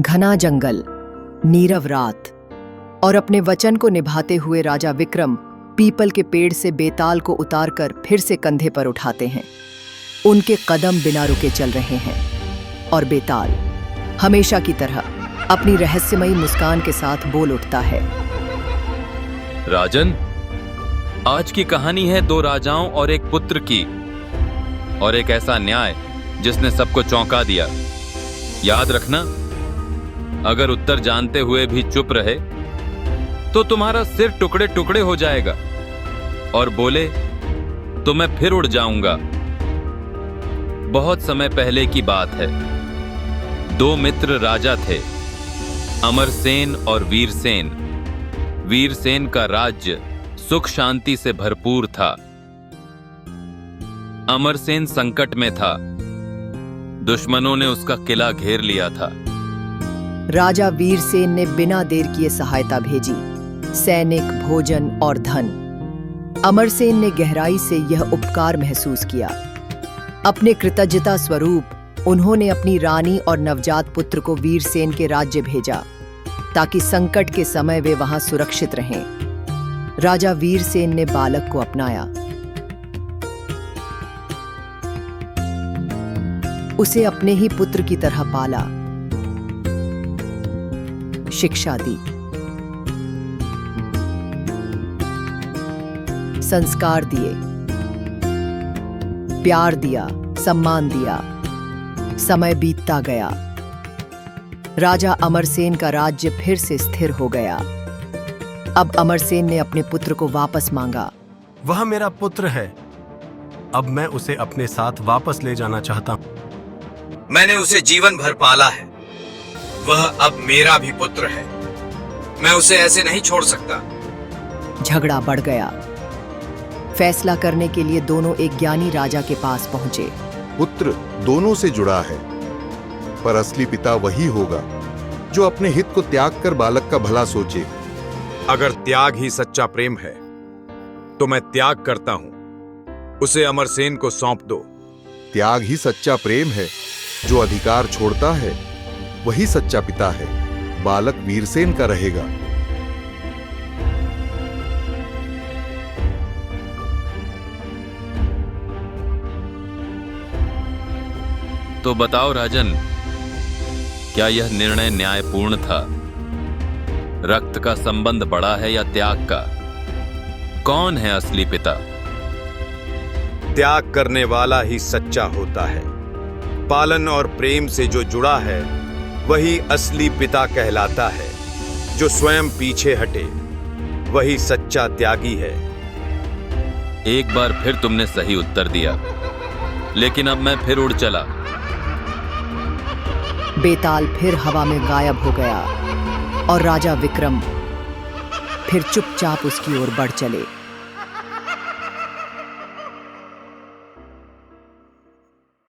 घना जंगल, नीरव रात और अपने वचन को निभाते हुए राजा विक्रम पीपल के पेड़ से बेताल को उतारकर फिर से कंधे पर उठाते हैं। उनके कदम बिना रुके चल रहे हैं और बेताल हमेशा की तरह अपनी रहस्यमयी मुस्कान के साथ बोल उठता है। राजन, आज की कहानी है दो राजाओं और एक पुत्र की, और एक ऐसा न्याय जिसने सबको चौंका दिया। याद रखना, अगर उत्तर जानते हुए भी चुप रहे तो तुम्हारा सिर टुकड़े टुकड़े हो जाएगा, और बोले तो मैं फिर उड़ जाऊंगा। बहुत समय पहले की बात है। दो मित्र राजा थे, अमरसेन और वीरसेन। वीरसेन का राज्य सुख शांति से भरपूर था। अमरसेन संकट में था। दुश्मनों ने उसका किला घेर लिया था। राजा वीरसेन ने बिना देर किए सहायता भेजी, सैनिक, भोजन और धन। अमरसेन ने गहराई से यह उपकार महसूस किया। अपने कृतज्ञता स्वरूप उन्होंने अपनी रानी और नवजात पुत्र को वीरसेन के राज्य भेजा ताकि संकट के समय वे वहां सुरक्षित रहें। राजा वीरसेन ने बालक को अपनाया, उसे अपने ही पुत्र की तरह पाला, शिक्षा दी, संस्कार दिए, प्यार दिया, सम्मान दिया। समय बीतता गया। राजा अमरसेन का राज्य फिर से स्थिर हो गया। अब अमरसेन ने अपने पुत्र को वापस मांगा। वह मेरा पुत्र है। अब मैं उसे अपने साथ वापस ले जाना चाहता हूं। मैंने उसे जीवन भर पाला है। वह अब मेरा भी पुत्र है। मैं उसे ऐसे नहीं छोड़ सकता। झगड़ा बढ़ गया। फैसला करने के लिए दोनों एक ज्ञानी राजा के पास पहुंचे। पुत्र दोनों से जुड़ा है, पर असली पिता वही होगा जो अपने हित को त्याग कर बालक का भला सोचे। अगर त्याग ही सच्चा प्रेम है तो मैं त्याग करता हूं। उसे अमरसेन को सौंप दो। त्याग ही सच्चा प्रेम है। जो अधिकार छोड़ता है वही सच्चा पिता है। बालक वीरसेन का रहेगा। तो बताओ राजन, क्या यह निर्णय न्यायपूर्ण था? रक्त का संबंध बड़ा है या त्याग का? कौन है असली पिता? त्याग करने वाला ही सच्चा होता है। पालन और प्रेम से जो जुड़ा है वही असली पिता कहलाता है। जो स्वयं पीछे हटे वही सच्चा त्यागी है। एक बार फिर तुमने सही उत्तर दिया, लेकिन अब मैं फिर उड़ चला। बेताल फिर हवा में गायब हो गया और राजा विक्रम फिर चुपचाप उसकी ओर बढ़ चले।